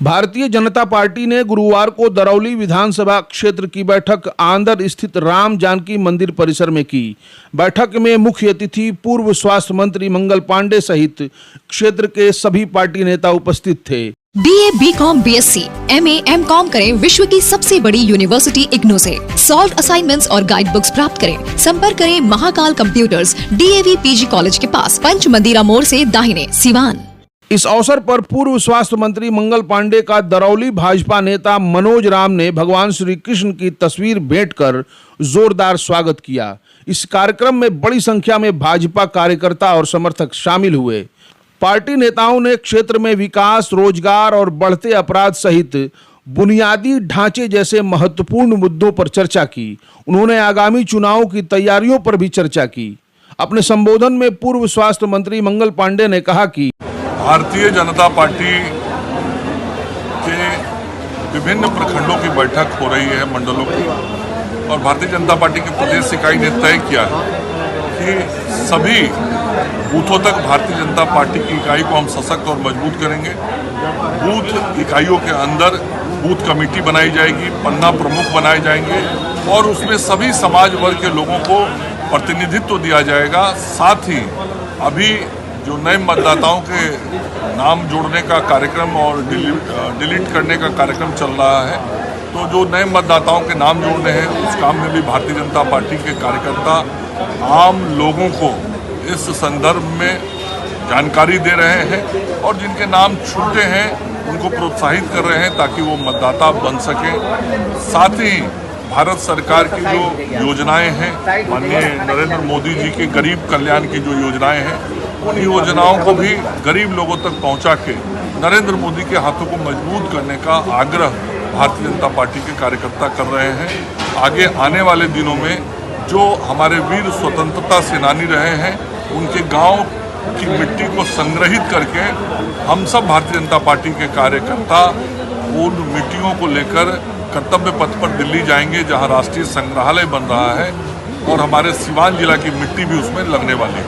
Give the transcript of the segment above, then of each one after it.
Bharatiya Janata party ने गुरुवार को दरौली विधानसभा क्षेत्र की बैठक आंदर स्थित राम जानकी मंदिर परिसर में की। बैठक में मुख्य अतिथि पूर्व स्वास्थ्य मंत्री मंगल पांडे सहित क्षेत्र के सभी पार्टी नेता उपस्थित थे। BA, BCom, BSc, MA, MCom करें विश्व की सबसे बड़ी यूनिवर्सिटी इग्नू से। सॉल्व असाइनमेंट्स और गाइड बुक्स प्राप्त करें। संपर्क करें Mahakal computers, DAV PG college के पास, पंच मंदिरा मोड़ से दाहिने, सिवान। इस अवसर पर पूर्व स्वास्थ्य मंत्री मंगल पांडे का दरौली भाजपा नेता मनोज राम ने भगवान श्री कृष्ण की तस्वीर भेंट कर जोरदार स्वागत किया। इस कार्यक्रम में बड़ी संख्या में भाजपा कार्यकर्ता और समर्थक शामिल हुए। पार्टी नेताओं ने क्षेत्र में विकास, रोजगार और बढ़ते अपराध सहित बुनियादी ढांचे जैसे महत्वपूर्ण मुद्दों पर चर्चा की। उन्होंने आगामी चुनावों की तैयारियों पर भी चर्चा की। अपने संबोधन में पूर्व स्वास्थ्य मंत्री मंगल पांडे ने कहा कि भारतीय जनता पार्टी के विभिन्न प्रखंडों की बैठक हो रही है, मंडलों की, और भारतीय जनता पार्टी की प्रदेश इकाई ने तय किया है कि सभी बूथों तक भारतीय जनता पार्टी की इकाई को हम सशक्त और मजबूत करेंगे। बूथ इकाइयों के अंदर बूथ कमेटी बनाई जाएगी, पन्ना प्रमुख बनाए जाएंगे और उसमें सभी समाज वर्ग के लोगों को प्रतिनिधित्व दिया जाएगा। साथ ही अभी जो नए मतदाताओं के नाम जोड़ने का कार्यक्रम और डिलीट करने का कार्यक्रम चल रहा है, तो जो नए मतदाताओं के नाम जोड़ने हैं उस काम में भी भारतीय जनता पार्टी के कार्यकर्ता आम लोगों को इस संदर्भ में जानकारी दे रहे हैं और जिनके नाम छूटे हैं उनको प्रोत्साहित कर रहे हैं ताकि वो मतदाता बन सकें। साथ ही भारत सरकार की जो योजनाएं हैं, माननीय नरेंद्र मोदी जी के गरीब कल्याण की जो योजनाएं हैं, उन योजनाओं को भी गरीब लोगों तक पहुंचा के नरेंद्र मोदी के हाथों को मजबूत करने का आग्रह भारतीय जनता पार्टी के कार्यकर्ता कर रहे हैं। आगे आने वाले दिनों में जो हमारे वीर स्वतंत्रता सेनानी रहे हैं, उनके गांव की मिट्टी को संग्रहित करके हम सब भारतीय जनता पार्टी के कार्यकर्ता उन मिट्टियों को लेकर कर्तव्य पथ पर दिल्ली जाएंगे, जहां राष्ट्रीय संग्रहालय बन रहा है और हमारे सिवान जिला की मिट्टी भी उसमें लगने वाली है।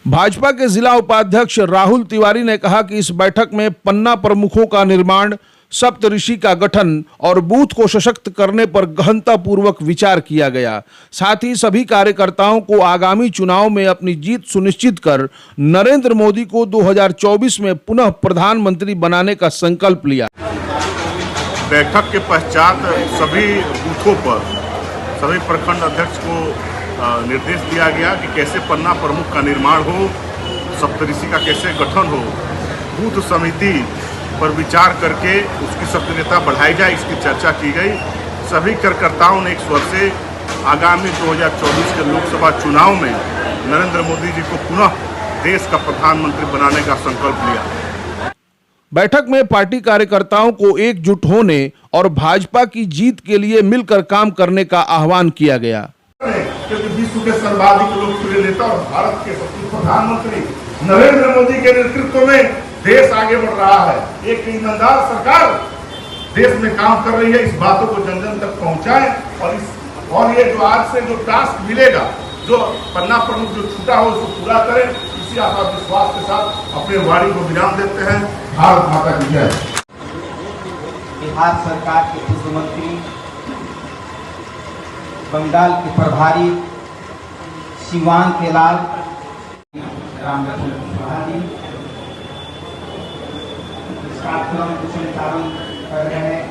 भाजपा के जिला उपाध्यक्ष राहुल तिवारी ने कहा कि इस बैठक में पन्ना प्रमुखों का निर्माण, सप्तऋषि का गठन और बूथ को सशक्त करने पर गहनतापूर्वक विचार किया गया। साथ ही सभी कार्यकर्ताओं को आगामी चुनाव में अपनी जीत सुनिश्चित कर नरेंद्र मोदी को 2024 में पुनः प्रधानमंत्री बनाने का संकल्प लिया। बैठक के पश्चात सभी बूथों पर सभी प्रखंड अध्यक्ष को निर्देश दिया गया कि कैसे पन्ना प्रमुख का निर्माण हो, सप्तऋषि का कैसे गठन हो, बूथ समिति पर विचार करके उसकी सक्रियता बढ़ाई जाए, इसकी चर्चा की गई। सभी कार्यकर्ताओं ने एक स्वर से आगामी 2024 के लोकसभा चुनाव में नरेंद्र मोदी जी को पुनः देश का प्रधानमंत्री बनाने का संकल्प लिया। बैठक में पार्टी कार्यकर्ताओं को एकजुट होने और भाजपा की जीत के लिए मिलकर काम करने का आह्वान किया गया। क्योंकि विश्व के सर्वाधिक लोकप्रिय नेता और भारत के प्रधानमंत्री नरेंद्र मोदी के नेतृत्व में देश आगे बढ़ रहा है। एक ईमानदार सरकार देश में काम कर रही है। इस बातों को जन जन तक पहुंचाएं और ये जो आज से जो टास्क मिलेगा, जो पन्ना प्रमुख जो छूटा हो उसको पूरा करें। इसी आशा विश्वास के साथ अपने वाणी को विराम देते हैं। भारत माता की जय। बिहार सरकार के पूर्व मंत्री, बंगाल के प्रभारी, सिवान के लाल राम कार्यक्रम संचालन कर रहे हैं।